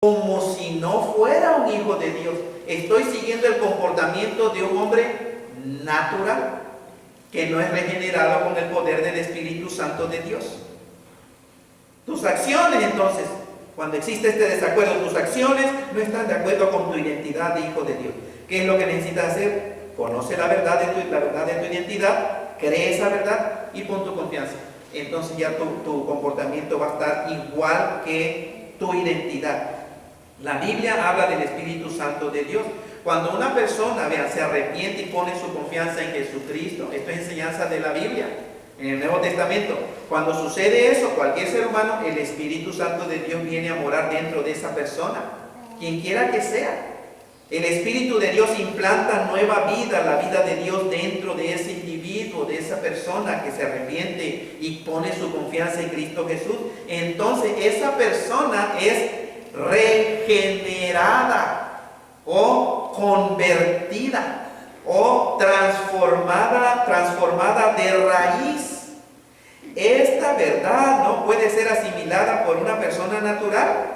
como si no fuera un hijo de Dios. Estoy siguiendo el comportamiento de un hombre natural, que no es regenerado con el poder del Espíritu Santo de Dios. Tus acciones, entonces, cuando existe este desacuerdo, tus acciones no están de acuerdo con tu identidad de hijo de Dios. ¿Qué es lo que necesitas hacer? Conoce la verdad de tu identidad, cree esa verdad y pon tu confianza. Entonces ya tu comportamiento va a estar igual que tu identidad. La Biblia habla del Espíritu Santo de Dios. Cuando una persona, se arrepiente y pone su confianza en Jesucristo, esto es enseñanza de la Biblia, en el Nuevo Testamento. Cuando sucede eso, cualquier ser humano, el Espíritu Santo de Dios viene a morar dentro de esa persona, quien quiera que sea. El Espíritu de Dios implanta nueva vida, la vida de Dios dentro de ese individuo, de esa persona que se arrepiente y pone su confianza en Cristo Jesús. Entonces esa persona es regenerada o convertida o transformada de raíz. Esta verdad no puede ser asimilada por una persona natural.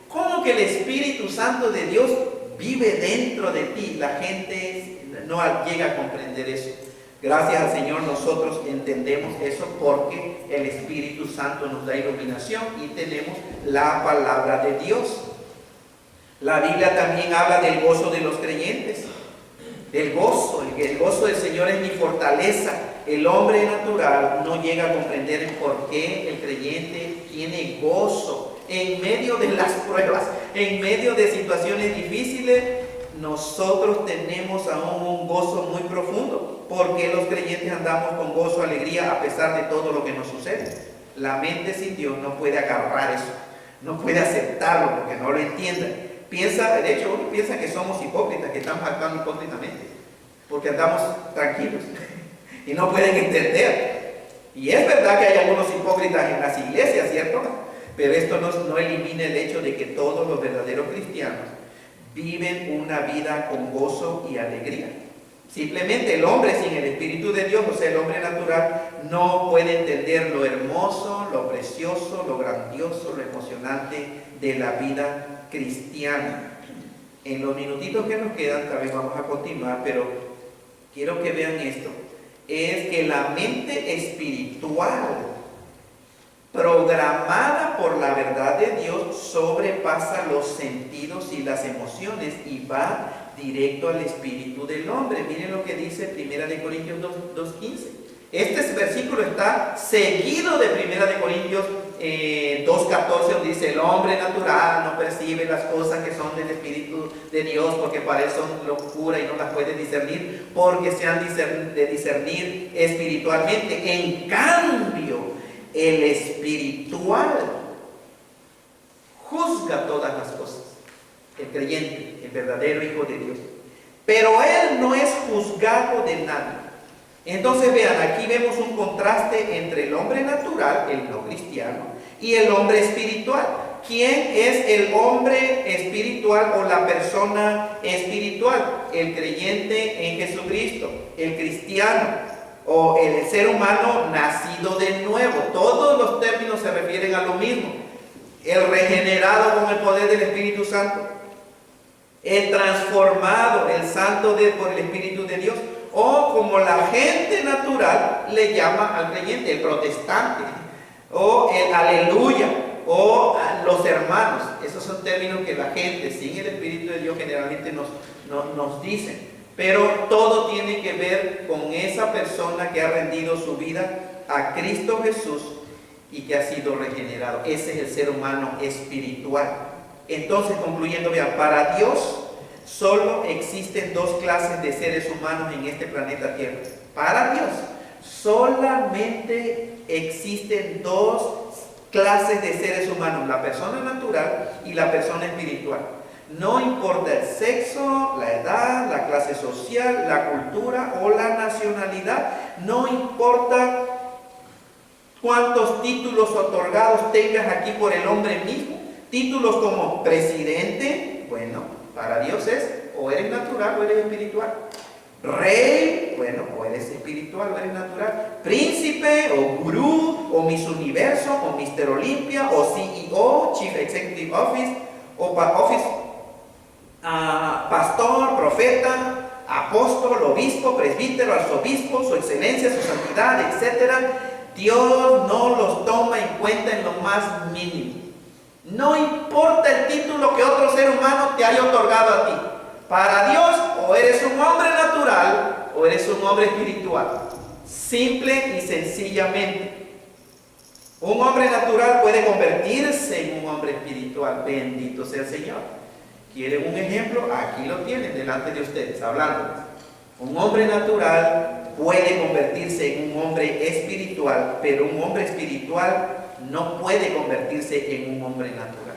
¿Cómo que el Espíritu Santo de Dios vive dentro de ti? La gente no llega a comprender eso. Gracias al Señor nosotros entendemos eso porque el Espíritu Santo nos da iluminación y tenemos la palabra de Dios. La Biblia también habla del gozo de los creyentes. El gozo del Señor es mi fortaleza. El hombre natural no llega a comprender por qué el creyente tiene gozo en medio de las pruebas, en medio de situaciones difíciles. Nosotros tenemos aún un gozo muy profundo, porque los creyentes andamos con gozo, alegría, a pesar de todo lo que nos sucede. La mente sin Dios no puede agarrar eso, no puede aceptarlo porque no lo entiende. De hecho, uno piensa que somos hipócritas, que estamos actuando hipócritamente, porque andamos tranquilos y no pueden entender. Y es verdad que hay algunos hipócritas en las iglesias, ¿cierto? Pero esto no elimina el hecho de que todos los verdaderos cristianos viven una vida con gozo y alegría. Simplemente el hombre sin el Espíritu de Dios, o sea, el hombre natural, no puede entender lo hermoso, lo precioso, lo grandioso, lo emocionante de la vida cristiana. En los minutitos que nos quedan, tal vez vamos a continuar, pero quiero que vean esto. Es que la mente espiritual programada por la verdad de Dios sobrepasa los sentidos y las emociones y va directo al espíritu del hombre. Miren lo que dice 1 Corintios 2:15. Este versículo está seguido de 1 Corintios 2:14, donde dice: el hombre natural no percibe las cosas que son del Espíritu de Dios, porque para él son locura y no las puede discernir, porque se han de discernir espiritualmente. En cambio, el espiritual juzga todas las cosas. El creyente, el verdadero hijo de Dios. Pero él no es juzgado de nadie. Entonces vean, aquí vemos un contraste entre el hombre natural, el no cristiano, y el hombre espiritual. ¿Quién es el hombre espiritual o la persona espiritual? El creyente en Jesucristo, el cristiano, o el ser humano nacido de nuevo. Todos los términos se refieren a lo mismo. El regenerado con el poder del Espíritu Santo, el transformado, el santo por el Espíritu de Dios, o como la gente natural le llama al creyente, el protestante, o el aleluya, o los hermanos. Esos son términos que la gente sin el Espíritu de Dios generalmente nos dicen. Pero todo tiene que ver con esa persona que ha rendido su vida a Cristo Jesús y que ha sido regenerado. Ese es el ser humano espiritual. Entonces, concluyendo, vean, para Dios solo existen dos clases de seres humanos en este planeta Tierra. Para Dios solamente existen dos clases de seres humanos: la persona natural y la persona espiritual. No importa el sexo, la edad, la clase social, la cultura o la nacionalidad. No importa cuántos títulos otorgados tengas aquí por el hombre mismo. Títulos como presidente, bueno, para Dios es o eres natural o eres espiritual. Rey, bueno, o eres espiritual o eres natural. Príncipe o gurú o Miss Universo o Mr. Olympia o CEO, Chief Executive Office o pastor, profeta, apóstol, obispo, presbítero, arzobispo, su excelencia, su santidad, etc. Dios no los toma en cuenta en lo más mínimo. No importa el título que otro ser humano te haya otorgado a ti. Para Dios, o eres un hombre natural o eres un hombre espiritual. Simple y sencillamente. Un hombre natural puede convertirse en un hombre espiritual. Bendito sea el Señor. ¿Quieren un ejemplo? Aquí lo tienen delante de ustedes, hablando. Un hombre natural puede convertirse en un hombre espiritual, pero un hombre espiritual no puede convertirse en un hombre natural.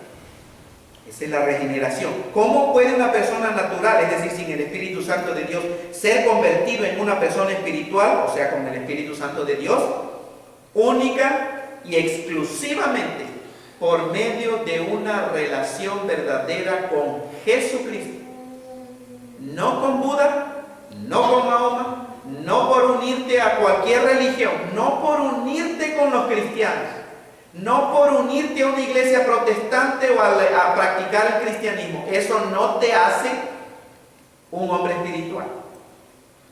Esa es la regeneración. ¿Cómo puede una persona natural, es decir, sin el Espíritu Santo de Dios, ser convertido en una persona espiritual, o sea, con el Espíritu Santo de Dios? Única y exclusivamente por medio de una relación verdadera con Jesucristo. No con Buda, no con Mahoma, no por unirte a cualquier religión, no por unirte con los cristianos, no por unirte a una iglesia protestante o a practicar el cristianismo. Eso no te hace un hombre espiritual.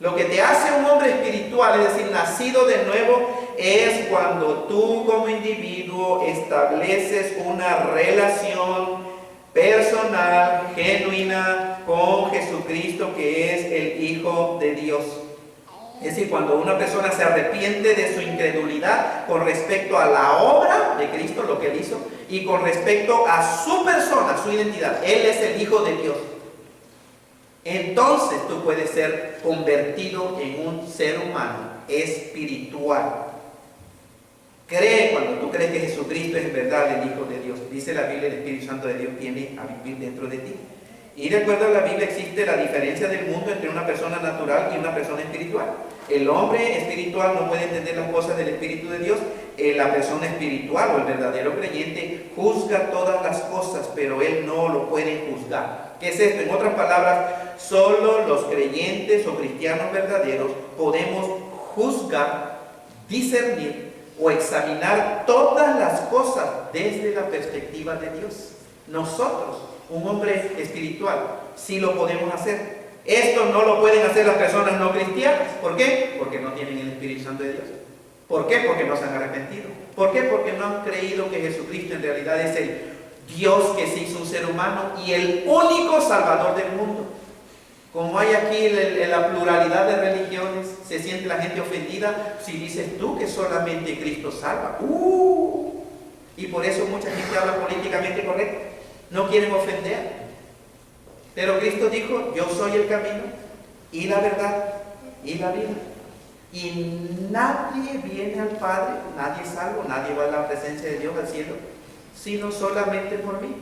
Lo que te hace un hombre espiritual, es decir, nacido de nuevo, es cuando tú como individuo estableces una relación personal, genuina, con Jesucristo, que es el Hijo de Dios. Es decir, cuando una persona se arrepiente de su incredulidad con respecto a la obra de Cristo, lo que Él hizo, y con respecto a su persona, su identidad. Él es el Hijo de Dios. Entonces tú puedes ser convertido en un ser humano espiritual. Cree cuando tú crees que Jesucristo es en verdad el Hijo de Dios. Dice la Biblia, el Espíritu Santo de Dios viene a vivir dentro de ti. Y de acuerdo a la Biblia existe la diferencia del mundo entre una persona natural y una persona espiritual. El hombre espiritual no puede entender las cosas del Espíritu de Dios. La persona espiritual o el verdadero creyente juzga todas las cosas, pero él no lo puede juzgar. ¿Qué es esto? En otras palabras, solo los creyentes o cristianos verdaderos podemos juzgar, discernir o examinar todas las cosas desde la perspectiva de Dios. Nosotros, un hombre espiritual, sí lo podemos hacer. Esto no lo pueden hacer las personas no cristianas. ¿Por qué? Porque no tienen el Espíritu Santo de Dios. ¿Por qué? Porque no se han arrepentido. ¿Por qué? Porque no han creído que Jesucristo en realidad es el Dios que se hizo un ser humano y el único Salvador del mundo. Como hay aquí la pluralidad de religiones, se siente la gente ofendida si dices tú que solamente Cristo salva. Y por eso mucha gente habla políticamente correcto. No quieren ofender. Pero Cristo dijo, yo soy el camino y la verdad y la vida. Y nadie viene al Padre, nadie es salvo, nadie va a la presencia de Dios al cielo, sino solamente por mí.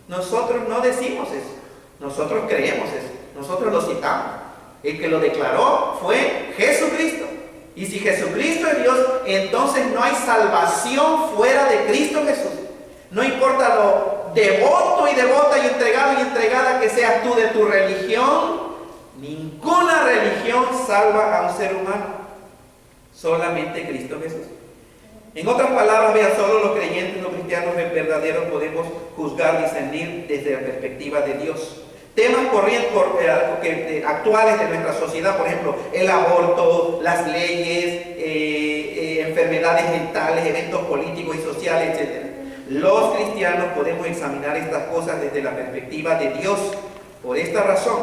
Nosotros no decimos eso, nosotros creemos eso, nosotros lo citamos. El que lo declaró fue Jesucristo. Y si Jesucristo es Dios, entonces no hay salvación fuera de Cristo Jesús. No importa lo devoto y devota y entregada que seas tú de tu religión, ninguna religión salva a un ser humano. Solamente Cristo Jesús. En otras palabras, vean, solo los creyentes, los cristianos verdaderos podemos juzgar, discernir desde la perspectiva de Dios. Temas actuales de nuestra sociedad, por ejemplo, el aborto, las leyes, enfermedades mentales, eventos políticos y sociales, etc. Los cristianos podemos examinar estas cosas desde la perspectiva de Dios. Por esta razón,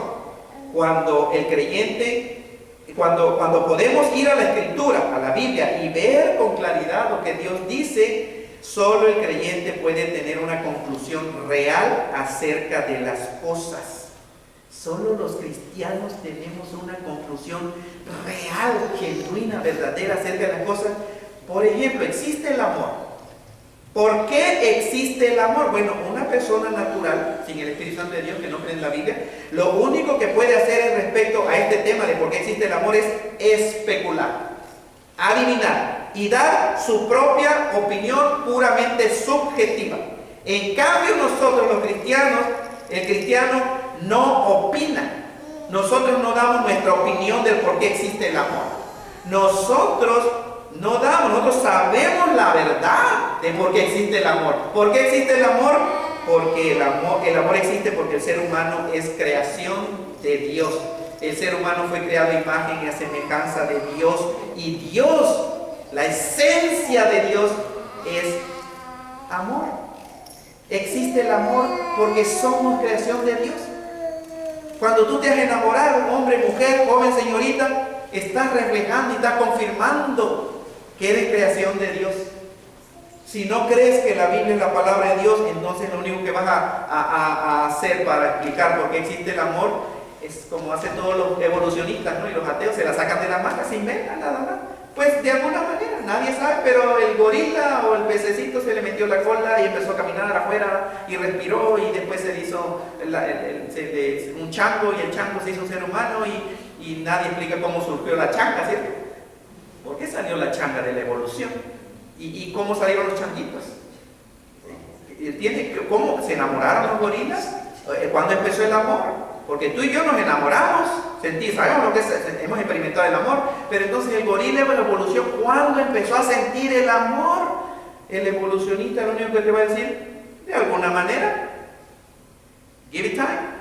cuando el creyente, cuando podemos ir a la Escritura, a la Biblia, y ver con claridad lo que Dios dice, solo el creyente puede tener una conclusión real acerca de las cosas. Solo los cristianos tenemos una conclusión real, genuina, verdadera acerca de las cosas. Por ejemplo, existe el amor. ¿Por qué existe el amor? Bueno, una persona natural, sin el Espíritu Santo de Dios, que no cree en la Biblia, lo único que puede hacer respecto a este tema de por qué existe el amor es especular, adivinar y dar su propia opinión puramente subjetiva. En cambio, nosotros los cristianos, el cristiano no opina, nosotros no damos nuestra opinión del por qué existe el amor. Nosotros sabemos la verdad de por qué existe el amor. ¿Por qué existe el amor? Porque el amor existe porque el ser humano es creación de Dios. El ser humano fue creado a imagen y a semejanza de Dios. Y Dios, la esencia de Dios es amor. Existe el amor porque somos creación de Dios. Cuando tú te has enamorado, hombre, mujer, joven, señorita, estás reflejando y estás confirmando que eres creación de Dios. Si no crees que la Biblia es la palabra de Dios, entonces lo único que vas a hacer para explicar por qué existe el amor es como hacen todos los evolucionistas, ¿no? Y los ateos se la sacan de la manga, se inventan nada más. Pues de alguna manera, nadie sabe, pero el gorila o el pececito se le metió la cola y empezó a caminar afuera y respiró, y después se hizo un chango, y el chango se hizo un ser humano, y nadie explica cómo surgió la changa, ¿cierto? ¿Por qué salió la changa de la evolución? ¿Y cómo salieron los changuitos? ¿Cómo se enamoraron los gorilas? ¿Cuándo empezó el amor? Porque tú y yo nos enamoramos, sabemos lo que es, hemos experimentado el amor, pero entonces el gorila en la evolución, ¿cuándo empezó a sentir el amor? El evolucionista lo único que te va a decir, de alguna manera, give it time.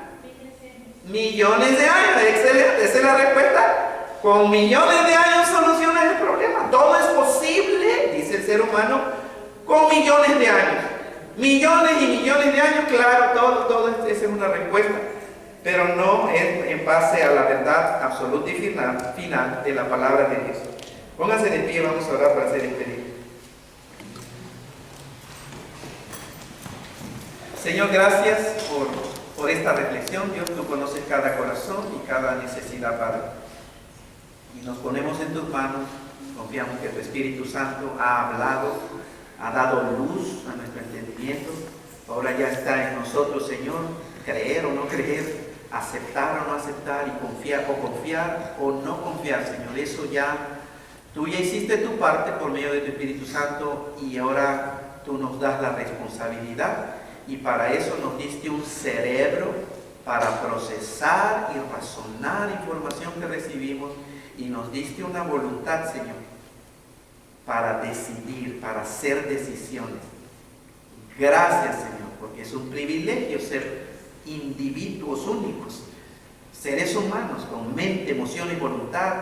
Millones de años, excelente, esa es la respuesta. Con millones de años solucionas el problema. Todo es posible, dice el ser humano, con millones de años. Millones y millones de años, claro, todo esa es una respuesta. Pero no es en base a la verdad absoluta y final de la palabra de Dios. Pónganse de pie, vamos a orar para hacer el pedido. Señor, gracias por esta reflexión. Dios, tú conoces cada corazón y cada necesidad, Padre. Y nos ponemos en tus manos, confiamos que tu Espíritu Santo ha hablado, ha dado luz a nuestro entendimiento. Ahora ya está en nosotros, Señor, creer o no creer, aceptar o no aceptar, y confiar o no confiar, Señor. Eso ya, tú ya hiciste tu parte por medio de tu Espíritu Santo, y ahora tú nos das la responsabilidad, y para eso nos diste un cerebro para procesar y razonar información que recibimos, y nos diste una voluntad, Señor, para decidir, para hacer decisiones. Gracias, Señor, porque es un privilegio ser individuos únicos, seres humanos con mente, emoción y voluntad,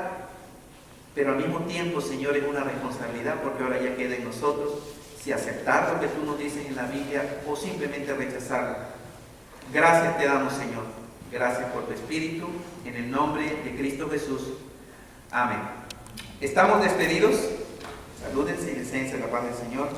pero al mismo tiempo, Señor, es una responsabilidad, porque ahora ya queda en nosotros si aceptar lo que tú nos dices en la Biblia o simplemente rechazarlo. Gracias te damos, Señor. Gracias por tu Espíritu, en el nombre de Cristo Jesús. Amén. Estamos despedidos. Salúdense y deseense la paz del Señor.